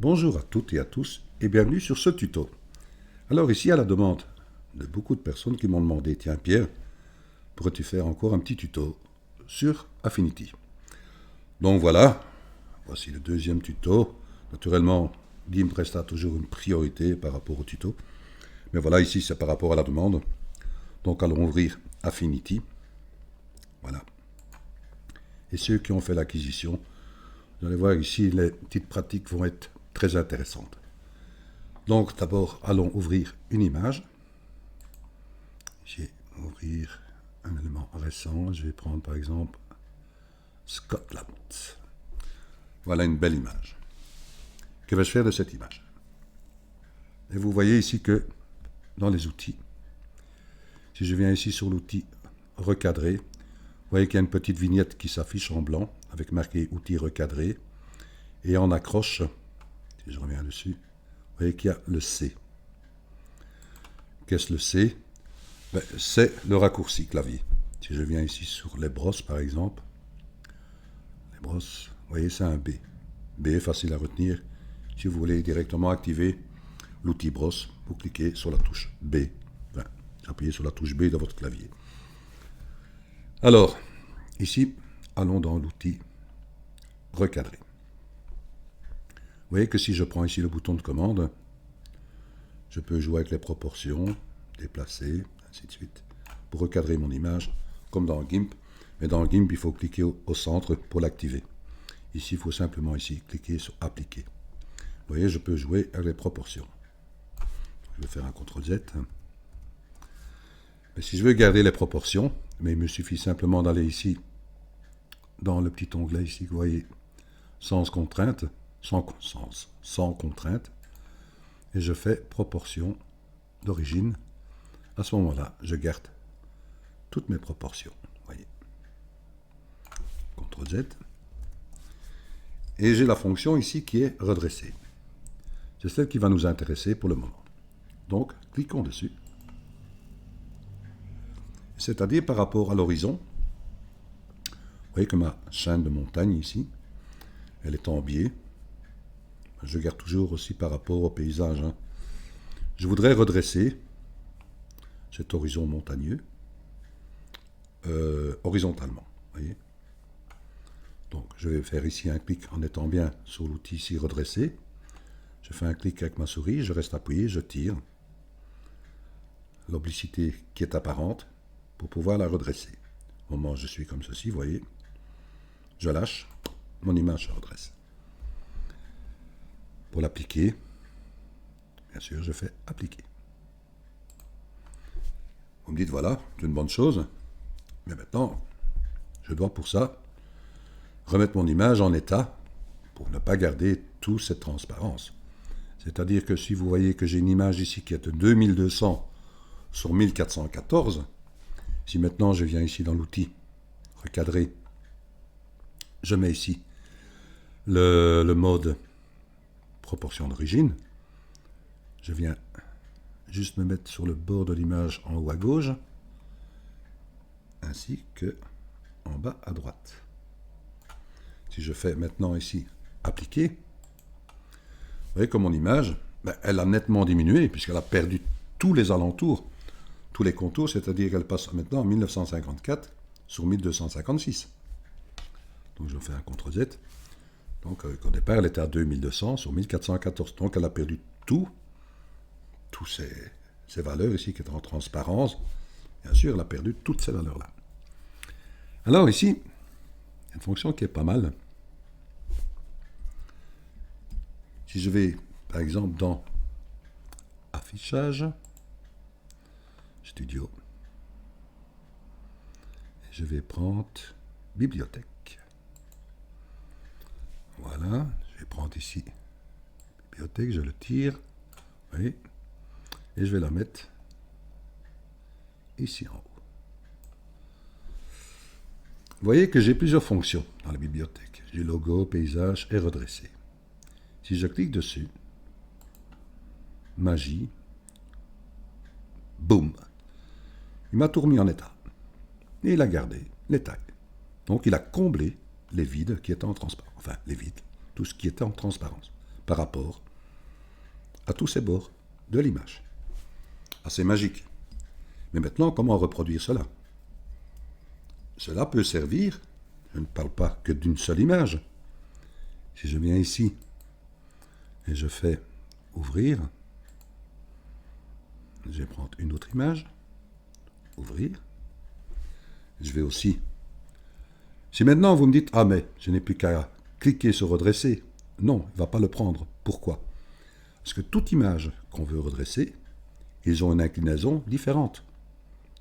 Bonjour à toutes et à tous et bienvenue sur ce tuto. Alors ici à la demande de beaucoup de personnes qui m'ont demandé, tiens Pierre, pourrais-tu faire encore un petit tuto sur Affinity? Donc voilà, voici le deuxième tuto. Naturellement, GIMP restera toujours une priorité par rapport au tuto. Mais voilà, ici c'est par rapport à la demande. Donc allons ouvrir Affinity. Voilà. Et ceux qui ont fait l'acquisition, vous allez voir ici, les petites pratiques vont être très intéressantes. Donc d'abord, allons ouvrir une image. Je vais ouvrir un élément récent. Je vais prendre par exemple Scotland. Voilà une belle image. Que vais-je faire de cette image? Et vous voyez ici que dans les outils, si je viens ici sur l'outil recadrer, vous voyez qu'il y a une petite vignette qui s'affiche en blanc avec marqué outil recadré. Et en accroche, si je reviens dessus, vous voyez qu'il y a le C. Qu'est-ce le C? C'est le raccourci clavier. Si je viens ici sur les brosses par exemple, les brosses, vous voyez c'est un B. B est facile à retenir. Si vous voulez directement activer l'outil brosse, vous cliquez sur la touche B. Enfin, appuyez sur la touche B de votre clavier. Alors, ici, allons dans l'outil recadrer. Vous voyez que si je prends ici le bouton de commande, je peux jouer avec les proportions, déplacer, ainsi de suite, pour recadrer mon image, comme dans GIMP. Mais dans GIMP, il faut cliquer au centre pour l'activer. Ici, il faut simplement ici cliquer sur appliquer. Vous voyez, je peux jouer avec les proportions. Je vais faire un CTRL Z. Mais si je veux garder les proportions, mais il me suffit simplement d'aller ici, dans le petit onglet ici, vous voyez, sans contrainte, sans contrainte, et je fais proportion d'origine. À ce moment-là, je garde toutes mes proportions. Voyez. CTRL Z. Et j'ai la fonction ici qui est redresser. C'est celle qui va nous intéresser pour le moment. Donc, cliquons dessus. C'est-à-dire par rapport à l'horizon. Vous voyez que ma chaîne de montagne ici, elle est en biais. Je garde toujours aussi par rapport au paysage. Je voudrais redresser cet horizon montagneux horizontalement. Voyez. Donc je vais faire ici un clic en étant bien sur l'outil ici redresser. Je fais un clic avec ma souris, je reste appuyé, je tire l'oblicité qui est apparente pour pouvoir la redresser. Au moment où je suis comme ceci, vous voyez, je lâche, mon image se redresse. Pour l'appliquer, bien sûr, je fais appliquer. Vous me dites, voilà, c'est une bonne chose, mais maintenant, je dois pour ça remettre mon image en état pour ne pas garder toute cette transparence. C'est-à-dire que si vous voyez que j'ai une image ici qui est de 2200 sur 1414, si maintenant je viens ici dans l'outil recadrer, je mets ici le mode proportion d'origine, je viens juste me mettre sur le bord de l'image en haut à gauche, ainsi que en bas à droite. Si je fais maintenant ici appliquer, vous voyez que mon image, elle a nettement diminué puisqu'elle a perdu tous les alentours, tous les contours, c'est-à-dire qu'elle passe maintenant en 1954 sur 1256. Donc je fais un CTRL Z. Donc au départ, elle était à 2200 sur 1414. Donc elle a perdu toutes ces valeurs ici qui étaient en transparence. Bien sûr, elle a perdu toutes ces valeurs-là. Alors ici, il y a une fonction qui est pas mal. Si je vais, par exemple, dans Affichage, Studio, et je vais prendre Bibliothèque. Voilà, je vais prendre ici Bibliothèque, je le tire, vous voyez, et je vais la mettre ici en haut. Vous voyez que j'ai plusieurs fonctions dans la bibliothèque. J'ai logo, paysage et redresser. Si je clique dessus, magie, boum, il m'a tout remis en état. Et il a gardé les tags. Donc il a comblé les vides qui étaient en transparence. Enfin, les vides, tout ce qui était en transparence. par rapport à tous ces bords de l'image. Assez magique. Mais maintenant, comment reproduire cela? Cela peut servir, je ne parle pas que d'une seule image. Si je viens ici et je fais ouvrir, je vais prendre une autre image, ouvrir. Je vais aussi... Si maintenant vous me dites, ah mais je n'ai plus qu'à cliquer sur redresser, non, il ne va pas le prendre. Pourquoi? Parce que toute image qu'on veut redresser, ils ont une inclinaison différente.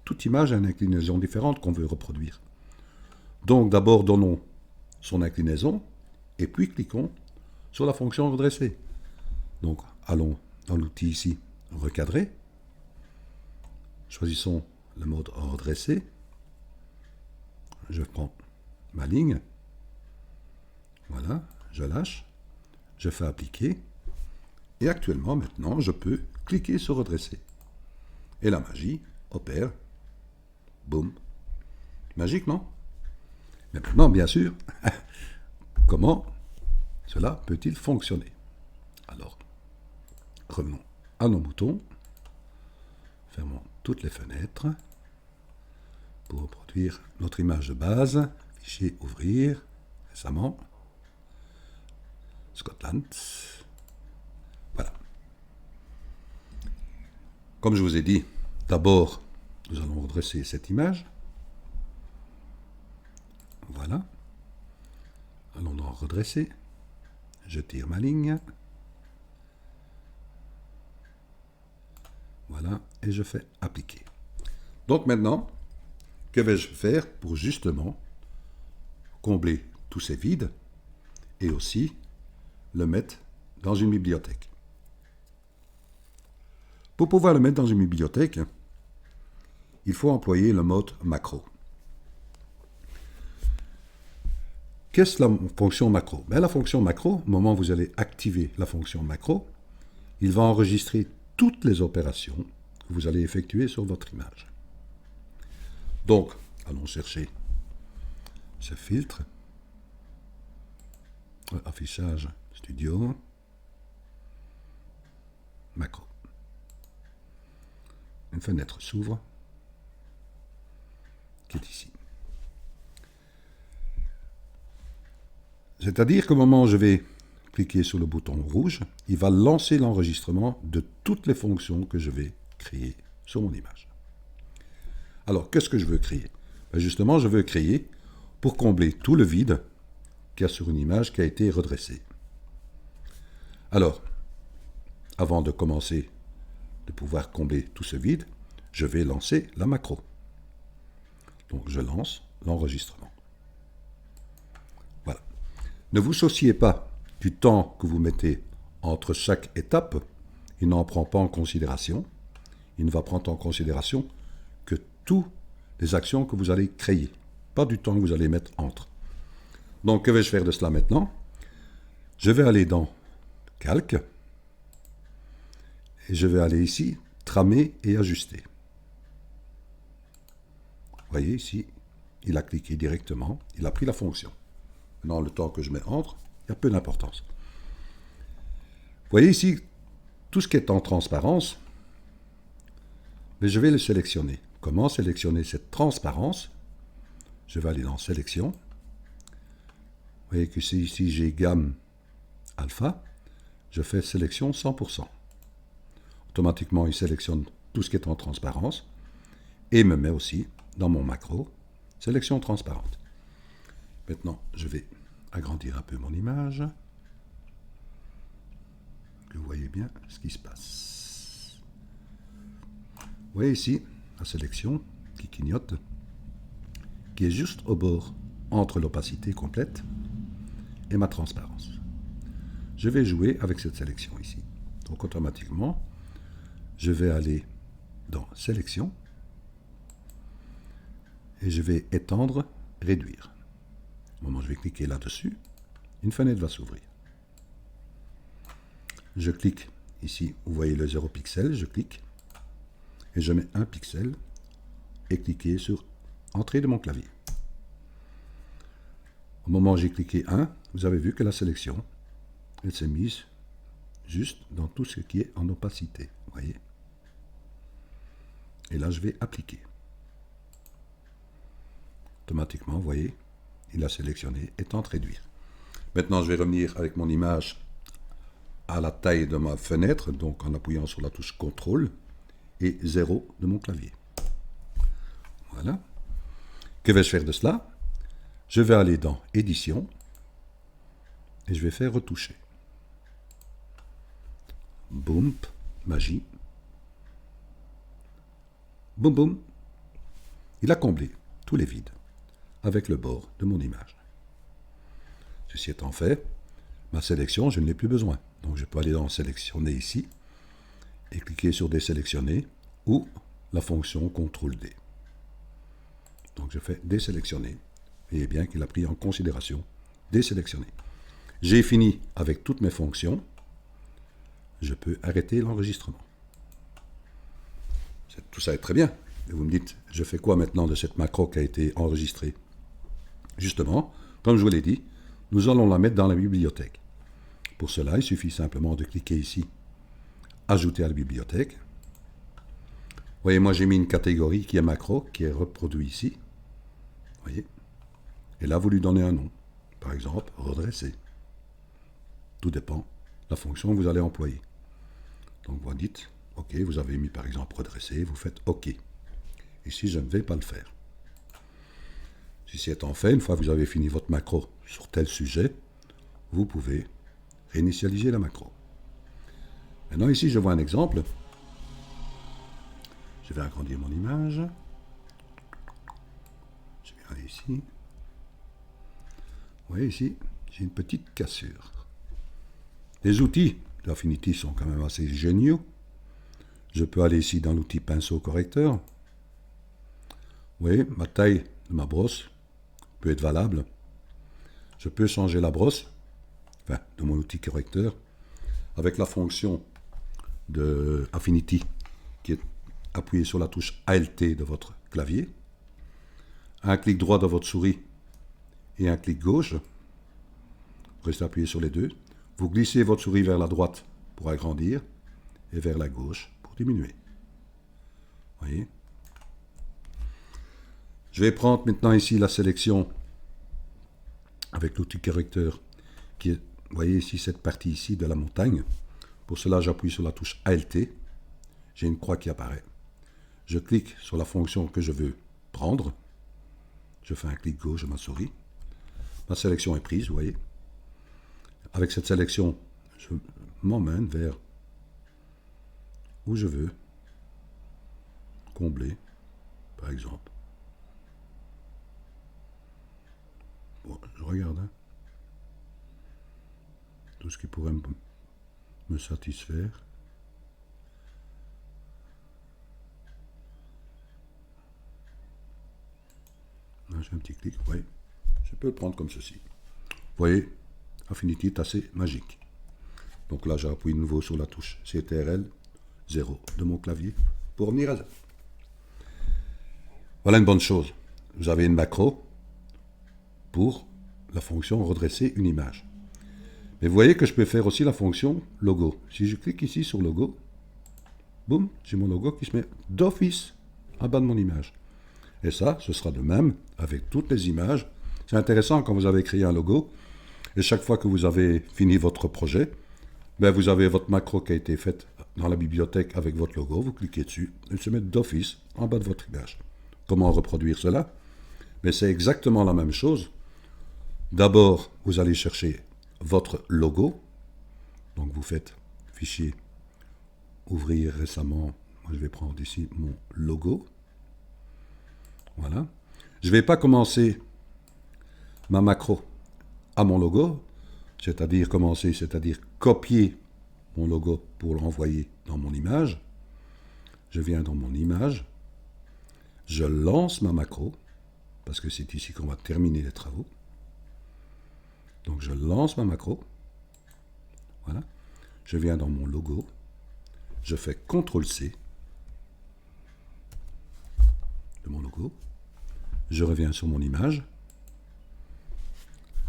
Toute image a une inclinaison différente qu'on veut reproduire. Donc d'abord donnons son inclinaison et puis cliquons sur la fonction redresser. Donc allons dans l'outil ici, recadrer. Choisissons le mode redresser. Je prends ma ligne. Voilà, je lâche. Je fais appliquer. Et actuellement, maintenant, je peux cliquer sur redresser. Et la magie opère. Boum. Magique, non? Mais maintenant, bien sûr, comment cela peut-il fonctionner? Alors, revenons à nos boutons. Fermons toutes les fenêtres pour reproduire notre image de base. Fichier ouvrir, récemment. Scotland. Voilà. Comme je vous ai dit, d'abord, nous allons redresser cette image. Voilà. Allons dans redresser. Je tire ma ligne. Voilà. Et je fais appliquer. Donc maintenant, que vais-je faire pour justement combler tous ces vides et aussi le mettre dans une bibliothèque? Pour pouvoir le mettre dans une bibliothèque, il faut employer le mode macro. Qu'est-ce que la fonction macro? La fonction macro, au moment où vous allez activer la fonction macro, il va enregistrer toutes les opérations que vous allez effectuer sur votre image. Donc, allons chercher ce filtre. Affichage studio. Macro. Une fenêtre s'ouvre, qui est ici. C'est-à-dire qu'au moment où je vais cliquer sur le bouton rouge, il va lancer l'enregistrement de toutes les fonctions que je vais créer sur mon image. Alors, qu'est-ce que je veux créer? Justement, je veux créer pour combler tout le vide qu'il y a sur une image qui a été redressée. Alors, avant de commencer de pouvoir combler tout ce vide, je vais lancer la macro. Donc, je lance l'enregistrement. Voilà. Ne vous souciez pas du temps que vous mettez entre chaque étape. Il n'en prend pas en considération. Il ne va prendre en considération que toutes les actions que vous allez créer, pas du temps que vous allez mettre entre. Donc, que vais-je faire de cela maintenant? Je vais aller dans Calque et je vais aller ici, tramer et ajuster. Vous voyez ici, il a cliqué directement, il a pris la fonction. Maintenant, le temps que je mets entre, il y a peu d'importance. Vous voyez ici, tout ce qui est en transparence, mais je vais le sélectionner. Comment sélectionner cette transparence? Je vais aller dans Sélection. Vous voyez que ici j'ai gamme alpha, je fais sélection 100%. Automatiquement, il sélectionne tout ce qui est en transparence et me met aussi dans mon macro sélection transparente. Maintenant, je vais agrandir un peu mon image, que vous voyez bien ce qui se passe. Vous voyez ici la sélection qui clignote, qui est juste au bord entre l'opacité complète et ma transparence. Je vais jouer avec cette sélection ici. Donc automatiquement, je vais aller dans Sélection et je vais étendre, réduire. Au moment où je vais cliquer là-dessus, une fenêtre va s'ouvrir. Je clique ici, vous voyez le 0 pixel, je clique et je mets un pixel et cliquer sur Entrée de mon clavier. Au moment où j'ai cliqué 1, vous avez vu que la sélection elle s'est mise juste dans tout ce qui est en opacité. Voyez. Et là, je vais appliquer. Automatiquement, vous voyez, il a sélectionné et tente réduire. Maintenant, je vais revenir avec mon image à la taille de ma fenêtre, donc en appuyant sur la touche CTRL et 0 de mon clavier. Voilà. Que vais-je faire de cela? Je vais aller dans Édition et je vais faire Retoucher. Boum, magie. Boum, boum. Il a comblé tous les vides avec le bord de mon image. Ceci étant fait, ma sélection, je ne l'ai plus besoin. Donc je peux aller dans Sélectionner ici et cliquer sur Désélectionner ou la fonction CTRL-D. Donc je fais Désélectionner. Voyez bien qu'il a pris en considération Désélectionner. J'ai fini avec toutes mes fonctions. Je peux arrêter l'enregistrement. Tout ça est très bien. Et vous me dites, je fais quoi maintenant de cette macro qui a été enregistrée? Justement, comme je vous l'ai dit, nous allons la mettre dans la bibliothèque. Pour cela, il suffit simplement de cliquer ici, Ajouter à la bibliothèque. Vous voyez, moi j'ai mis une catégorie qui est macro, qui est reproduit ici. Vous voyez. Et là, vous lui donnez un nom. Par exemple, redresser. Tout dépend de la fonction que vous allez employer. Donc vous dites, OK, vous avez mis par exemple redresser, vous faites OK. Ici, je ne vais pas le faire. Ceci étant fait, une fois que vous avez fini votre macro sur tel sujet, vous pouvez réinitialiser la macro. Maintenant, ici, je vois un exemple. Je vais agrandir mon image. Je vais aller ici. Vous voyez ici, j'ai une petite cassure. Les outils d'Affinity sont quand même assez géniaux. Je peux aller ici dans l'outil pinceau correcteur. Vous voyez, ma taille de ma brosse peut être valable. Je peux changer la brosse, enfin, de mon outil correcteur, avec la fonction de Affinity qui est appuyée sur la touche ALT de votre clavier. Un clic droit de votre souris et un clic gauche. Restez appuyé sur les deux. Vous glissez votre souris vers la droite pour agrandir et vers la gauche pour diminuer. Voyez. Je vais prendre maintenant ici la sélection avec l'outil correcteur qui est, vous voyez ici cette partie ici de la montagne. Pour cela, j'appuie sur la touche ALT. J'ai une croix qui apparaît. Je clique sur la fonction que je veux prendre. Je fais un clic gauche de ma souris. Ma sélection est prise, vous voyez. Avec cette sélection, je m'emmène vers où je veux combler, par exemple. Bon, je regarde. Hein. Tout ce qui pourrait me satisfaire. Là, j'ai un petit clic, oui. Je peux le prendre comme ceci. Vous voyez, Affinity est assez magique. Donc là, j'appuie de nouveau sur la touche CTRL 0 de mon clavier pour revenir à ça. Voilà une bonne chose. Vous avez une macro pour la fonction redresser une image. Mais vous voyez que je peux faire aussi la fonction logo. Si je clique ici sur logo, boum, j'ai mon logo qui se met d'office en bas de mon image. Et ça, ce sera de même avec toutes les images. C'est intéressant quand vous avez créé un logo, et chaque fois que vous avez fini votre projet, ben vous avez votre macro qui a été faite dans la bibliothèque avec votre logo, vous cliquez dessus, elle se met d'office en bas de votre image. Comment reproduire cela? Mais c'est exactement la même chose. D'abord, vous allez chercher votre logo. Donc vous faites Fichier, Ouvrir récemment. Moi, je vais prendre ici mon logo. Voilà. Je ne vais pas commencer ma macro à mon logo, c'est-à-dire copier mon logo pour l'envoyer dans mon image. Je viens dans mon image, je lance ma macro, parce que c'est ici qu'on va terminer les travaux. Donc je lance ma macro, voilà. Je viens dans mon logo, je fais CTRL-C de mon logo, je reviens sur mon image.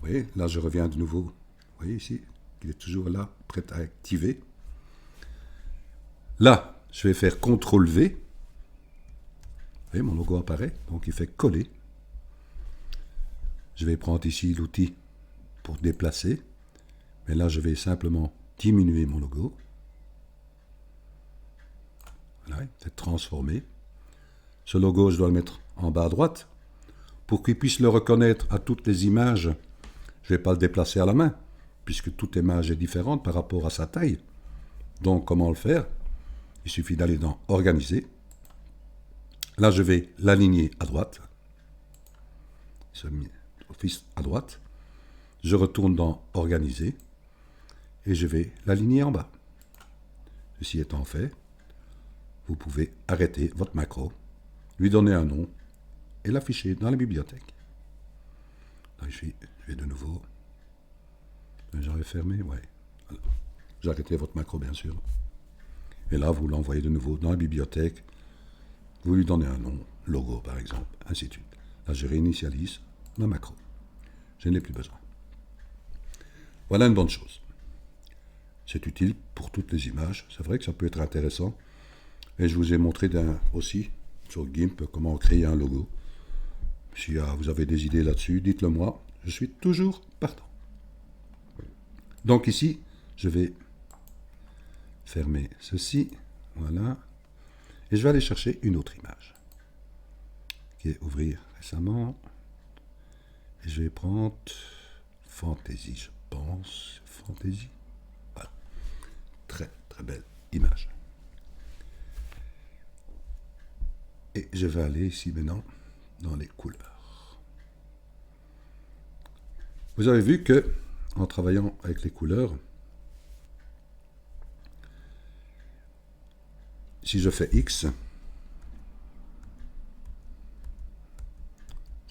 Vous voyez, là je reviens de nouveau, vous voyez ici, qu'il est toujours là, prêt à activer. Là, je vais faire CTRL-V. Vous voyez, mon logo apparaît, donc il fait coller. Je vais prendre ici l'outil pour déplacer. Mais là, je vais simplement diminuer mon logo. Voilà, il fait transformer. Ce logo, je dois le mettre en bas à droite. Pour qu'il puisse le reconnaître à toutes les images, je ne vais pas le déplacer à la main, puisque toute image est différente par rapport à sa taille. Donc, comment le faire? Il suffit d'aller dans Organiser. Là, je vais l'aligner à droite. Il se met Office à droite. Je retourne dans Organiser. Et je vais l'aligner en bas. Ceci étant fait, vous pouvez arrêter votre macro, lui donner un nom et l'afficher dans la bibliothèque. Là, je vais de nouveau. J'aurais fermé, ouais. Voilà. J'ai arrêté votre macro, bien sûr. Et là, vous l'envoyez de nouveau dans la bibliothèque. Vous lui donnez un nom, logo par exemple, ainsi de suite. Là, je réinitialise ma macro. Je n'ai plus besoin. Voilà une bonne chose. C'est utile pour toutes les images. C'est vrai que ça peut être intéressant. Et je vous ai montré aussi sur GIMP comment créer un logo. Si vous avez des idées là-dessus, dites-le moi. Je suis toujours partant. Donc ici, je vais fermer ceci. Voilà. Et je vais aller chercher une autre image. Qui est ouvrir récemment. Et je vais prendre Fantasy, je pense. Fantasy. Voilà. Très, très belle image. Et je vais aller ici maintenant dans les couleurs. Vous avez vu que, en travaillant avec les couleurs, si je fais X,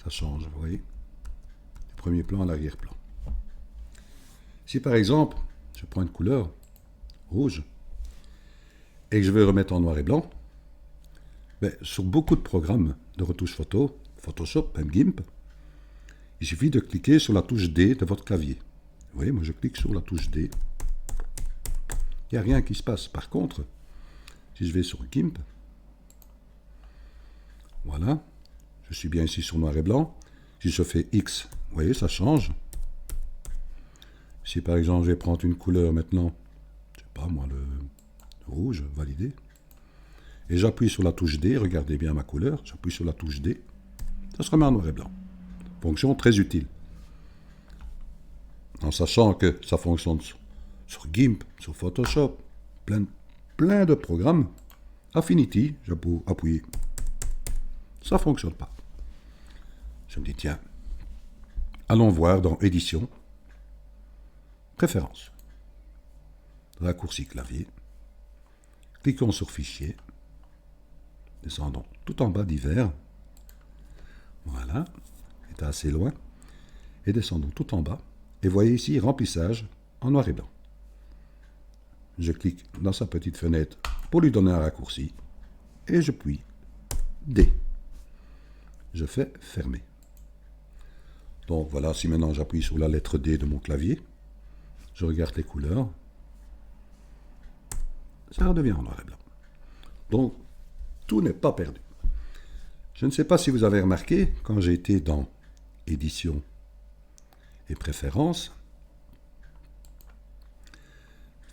ça change, vous voyez, du premier plan à l'arrière-plan. Si par exemple, je prends une couleur rouge et que je veux remettre en noir et blanc, ben, sur beaucoup de programmes de retouche photo, Photoshop, même GIMP, il suffit de cliquer sur la touche D de votre clavier. Vous voyez, moi je clique sur la touche D. Il n'y a rien qui se passe. Par contre, si je vais sur GIMP, voilà, je suis bien ici sur noir et blanc. Si je fais X, vous voyez, ça change. Si par exemple je vais prendre une couleur maintenant, je sais pas moi, le rouge, valider. Et j'appuie sur la touche D, regardez bien ma couleur, j'appuie sur la touche D, ça se remet en noir et blanc. Fonction très utile. En sachant que ça fonctionne sur GIMP, sur Photoshop, plein de programmes. Affinity, j'appuie appuyer. Ça ne fonctionne pas. Je me dis, tiens, allons voir dans Édition, Préférences, raccourci clavier, cliquons sur Fichier, descendons tout en bas d'hiver, voilà, c'est assez loin, et descendons tout en bas, et voyez ici remplissage en noir et blanc. Je clique dans sa petite fenêtre pour lui donner un raccourci, et je puis D. Je fais fermer. Donc voilà, si maintenant j'appuie sur la lettre D de mon clavier, je regarde les couleurs, ça redevient en noir et blanc. Donc, tout n'est pas perdu. Je ne sais pas si vous avez remarqué, quand j'ai été dans Édition et Préférences,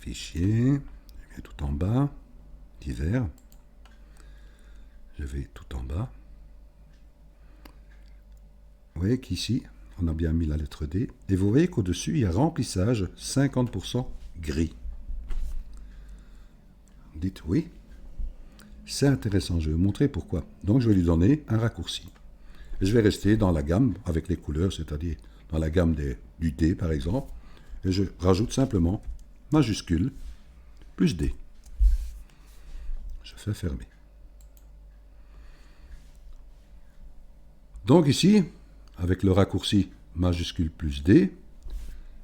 Fichier, je viens tout en bas, Divers, je vais tout en bas. Vous voyez qu'ici, on a bien mis la lettre D, et vous voyez qu'au-dessus, il y a remplissage 50% gris. Dites oui. C'est intéressant, je vais vous montrer pourquoi. Donc je vais lui donner un raccourci. Et je vais rester dans la gamme avec les couleurs, c'est-à-dire dans la gamme du D par exemple, et je rajoute simplement majuscule plus D. Je fais fermer. Donc ici, avec le raccourci majuscule plus D,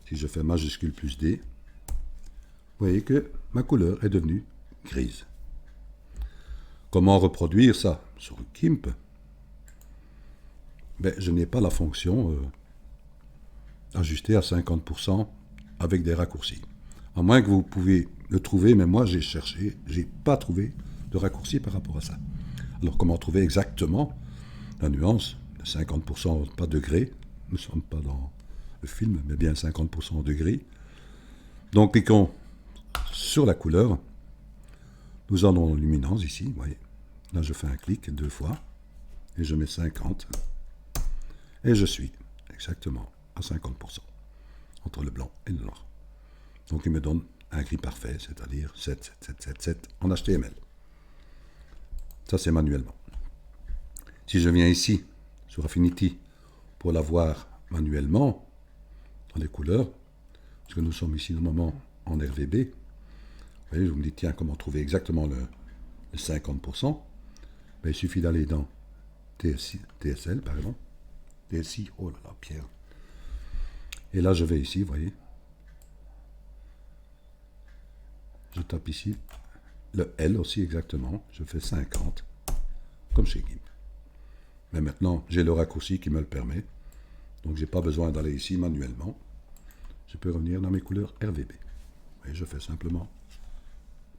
si je fais majuscule plus D, vous voyez que ma couleur est devenue grise. Comment reproduire ça sur GIMP? Ben, je n'ai pas la fonction ajustée à 50% avec des raccourcis. À moins que vous pouvez le trouver, mais moi j'ai cherché, j'ai pas trouvé de raccourci par rapport à ça. Alors comment trouver exactement la nuance de 50%, pas degrés, nous ne sommes pas dans le film, mais bien 50% en degrés. Donc cliquons sur la couleur, nous en avons luminance ici, vous voyez. Là je fais un clic 2 fois, et je mets 50, et je suis exactement à 50%, entre le blanc et le noir. Donc il me donne un gris parfait, c'est-à-dire 7, 7, 7, 7, 7 en HTML. Ça c'est manuellement. Si je viens ici, sur Affinity, pour l'avoir manuellement, dans les couleurs, parce que nous sommes ici normalement en RVB, vous voyez, je me dis, tiens, comment trouver exactement le 50%? Ben, il suffit d'aller dans TSL, par exemple. TSI, oh là là, Pierre. Et là, je vais ici, vous voyez. Je tape ici le L aussi exactement. Je fais 50, comme chez GIMP. Mais maintenant, j'ai le raccourci qui me le permet. Donc, je n'ai pas besoin d'aller ici manuellement. Je peux revenir dans mes couleurs RVB. Et je fais simplement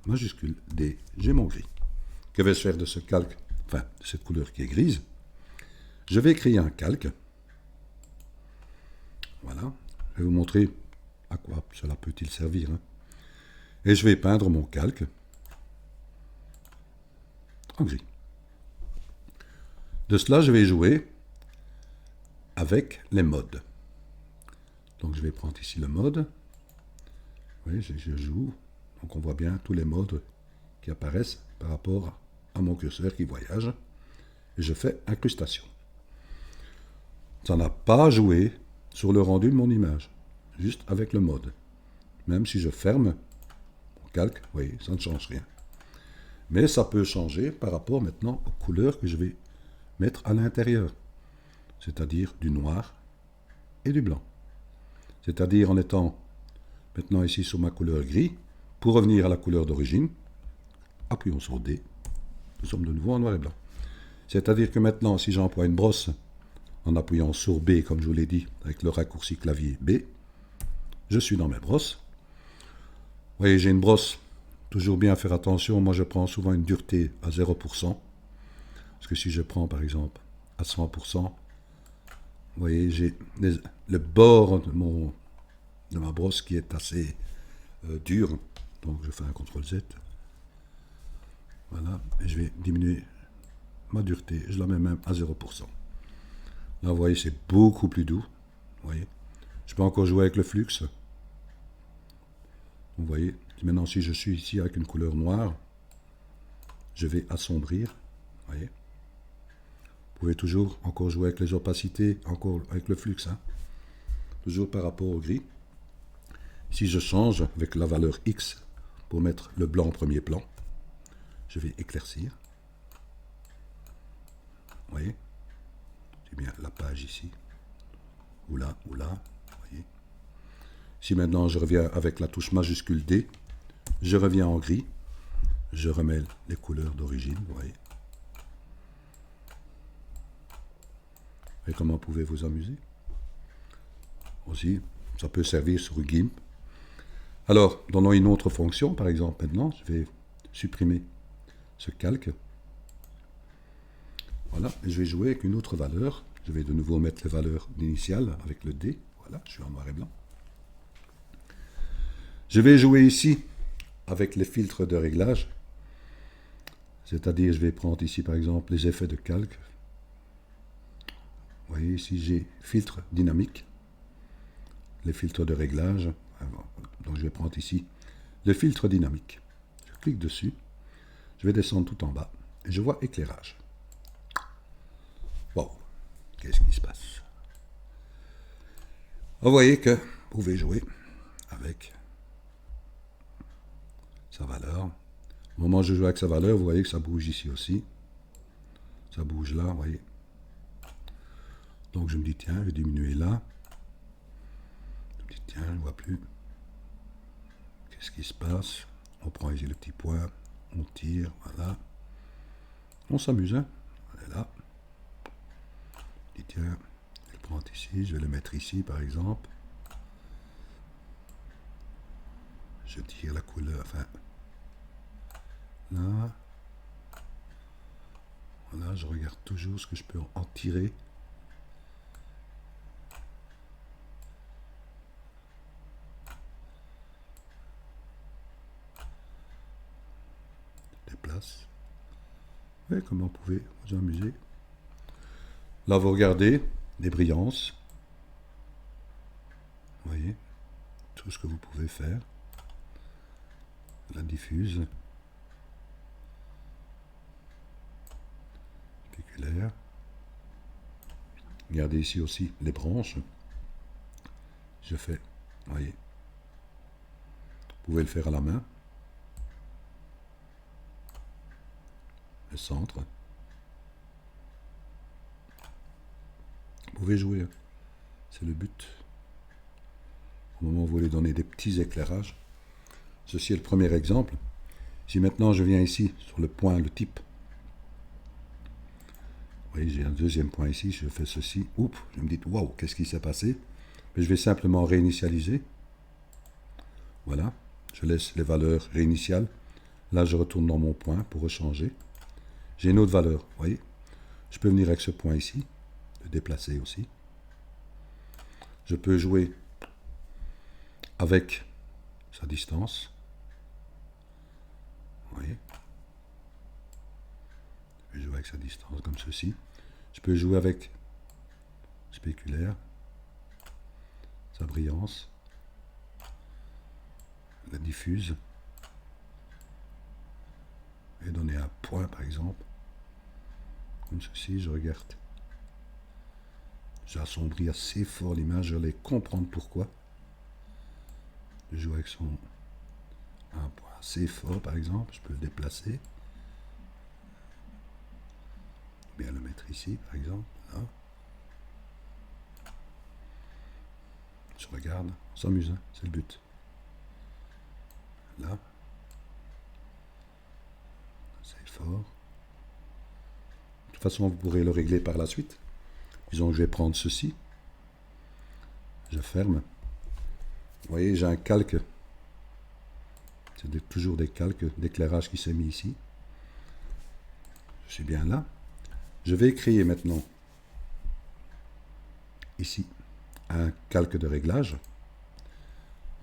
majuscule D, j'ai mon gris. Que vais-je faire de ce calque, enfin, de cette couleur qui est grise? Je vais créer un calque. Voilà. Je vais vous montrer à quoi cela peut-il servir. Hein. Et je vais peindre mon calque en gris. De cela, je vais jouer avec les modes. Donc je vais prendre ici le mode. Oui, je joue. Donc on voit bien tous les modes qui apparaissent par rapport à mon curseur qui voyage. Et je fais incrustation. Ça n'a pas joué sur le rendu de mon image. Juste avec le mode. Même si je ferme mon calque, vous voyez, ça ne change rien. Mais ça peut changer par rapport maintenant aux couleurs que je vais mettre à l'intérieur. C'est-à-dire du noir et du blanc. C'est-à-dire en étant maintenant ici sur ma couleur gris, pour revenir à la couleur d'origine, appuyons sur D, nous sommes de nouveau en noir et blanc. C'est-à-dire que maintenant, si j'emploie une brosse en appuyant sur B, comme je vous l'ai dit, avec le raccourci clavier B, je suis dans mes brosses. Vous voyez, j'ai une brosse, toujours bien faire attention, moi je prends souvent une dureté à 0%, parce que si je prends par exemple à 100%, vous voyez, j'ai le bord de ma brosse qui est assez dur, donc je fais un CTRL Z, voilà, et je vais diminuer ma dureté, je la mets même à 0%. Là, vous voyez, c'est beaucoup plus doux, vous voyez. Je peux encore jouer avec le flux. Vous voyez, maintenant si je suis ici avec une couleur noire, je vais assombrir, vous voyez. Vous pouvez toujours encore jouer avec les opacités, encore avec le flux, hein. Toujours par rapport au gris. Si je change avec la valeur X pour mettre le blanc en premier plan, je vais éclaircir. Vous voyez, j'ai bien la page ici, ou là, vous voyez. Si maintenant je reviens avec la touche majuscule D, je reviens en gris, je remets les couleurs d'origine, vous voyez. Et comment pouvez-vous vous amuser? Aussi, ça peut servir sur GIMP. Alors, donnons une autre fonction, par exemple, maintenant, je vais supprimer ce calque. Voilà, et je vais jouer avec une autre valeur. Je vais de nouveau mettre les valeurs initiales avec le D. Voilà, je suis en noir et blanc. Je vais jouer ici avec les filtres de réglage. C'est-à-dire, je vais prendre ici, par exemple, les effets de calque. Vous voyez, ici, j'ai filtre dynamique. Les filtres de réglage. Donc, je vais prendre ici le filtre dynamique. Je clique dessus. Je vais descendre tout en bas. Et je vois éclairage. Bon, qu'est-ce qui se passe? Vous voyez que vous pouvez jouer avec sa valeur. Au moment où je joue avec sa valeur, vous voyez que ça bouge ici aussi. Ça bouge là, vous voyez. Donc je me dis, tiens, je vais diminuer là. Je me dis, tiens, je ne vois plus. Qu'est-ce qui se passe? On prend ici le petit point, on tire, voilà. On s'amuse, hein? On est là. Je dis, tiens, je vais le prendre ici, je vais le mettre ici, par exemple. Je tire la couleur, enfin, là. Voilà, je regarde toujours ce que je peux en tirer. Je déplace. Et comment vous pouvez vous amuser. Là, vous regardez les brillances. Vous voyez, tout ce que vous pouvez faire. La diffuse. Spéculaire. Regardez ici aussi les branches. Je fais, vous voyez. Vous pouvez le faire à la main. Le centre. Vous pouvez jouer. C'est le but. Au moment où vous voulez donner des petits éclairages. Ceci est le premier exemple. Si maintenant je viens ici sur le point, le type. Vous voyez, j'ai un deuxième point ici. Je fais ceci. Oups, je me dis, waouh, qu'est-ce qui s'est passé? Mais je vais simplement réinitialiser. Voilà. Je laisse les valeurs réinitiales. Là, je retourne dans mon point pour rechanger. J'ai une autre valeur. Vous voyez, je peux venir avec ce point ici. Le déplacer aussi. Je peux jouer avec sa distance. Vous voyez, je peux jouer avec sa distance comme ceci. Je peux jouer avec spéculaire, sa brillance, la diffuse, et donner un point par exemple, comme ceci. Je regarde. J'assombris assez fort l'image, je vais comprendre pourquoi. Je joue avec un point assez fort par exemple, je peux le déplacer. Bien le mettre ici par exemple, là. Je regarde, on s'amuse, hein, c'est le but. Là. C'est fort. De toute façon, vous pourrez le régler par la suite. Disons que je vais prendre ceci. Je ferme. Vous voyez, j'ai un calque. C'est toujours des calques d'éclairage qui s'est mis ici. Je suis bien là. Je vais créer maintenant, ici, un calque de réglage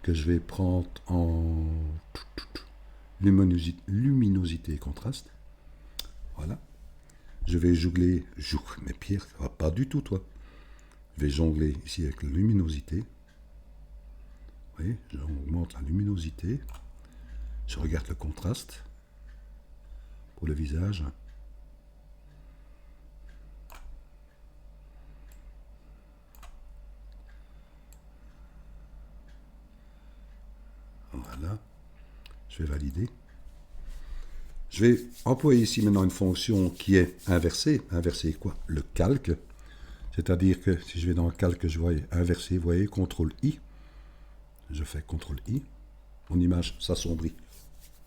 que je vais prendre en luminosité et contraste. Voilà. Je vais jongler, mais Pierre, ça va pas du tout, toi. Je vais jongler ici avec la luminosité. Vous voyez, j'augmente la luminosité. Je regarde le contraste pour le visage. Voilà. Je vais valider. Je vais employer ici maintenant une fonction qui est inversée. Inversée quoi? Le calque. C'est-à-dire que si je vais dans le calque, je vois inverser, vous voyez, CTRL-I. Je fais CTRL-I. Mon image s'assombrit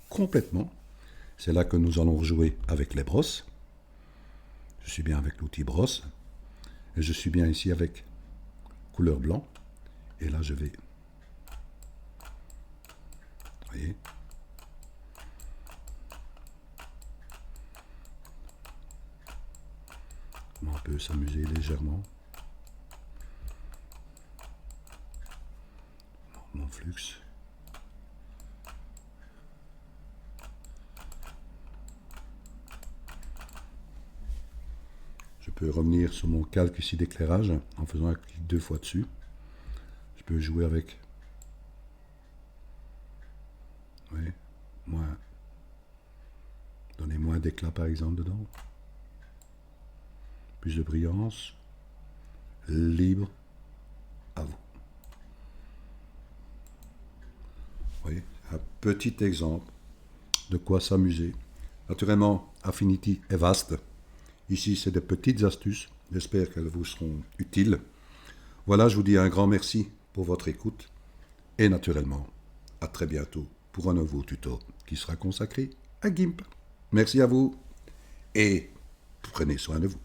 complètement. C'est là que nous allons rejouer avec les brosses. Je suis bien avec l'outil brosse. Et je suis bien ici avec couleur blanc. Et là, je vais... Vous voyez? On peut s'amuser légèrement. Mon flux. Je peux revenir sur mon calque ici d'éclairage en faisant un clic 2 fois dessus. Je peux jouer avec. Oui, moins. Donner moins d'éclat par exemple dedans. Plus de brillance. Libre à vous. Vous voyez, un petit exemple de quoi s'amuser. Naturellement, Affinity est vaste. Ici, c'est des petites astuces. J'espère qu'elles vous seront utiles. Voilà, je vous dis un grand merci pour votre écoute. Et naturellement, à très bientôt pour un nouveau tuto qui sera consacré à GIMP. Merci à vous et prenez soin de vous.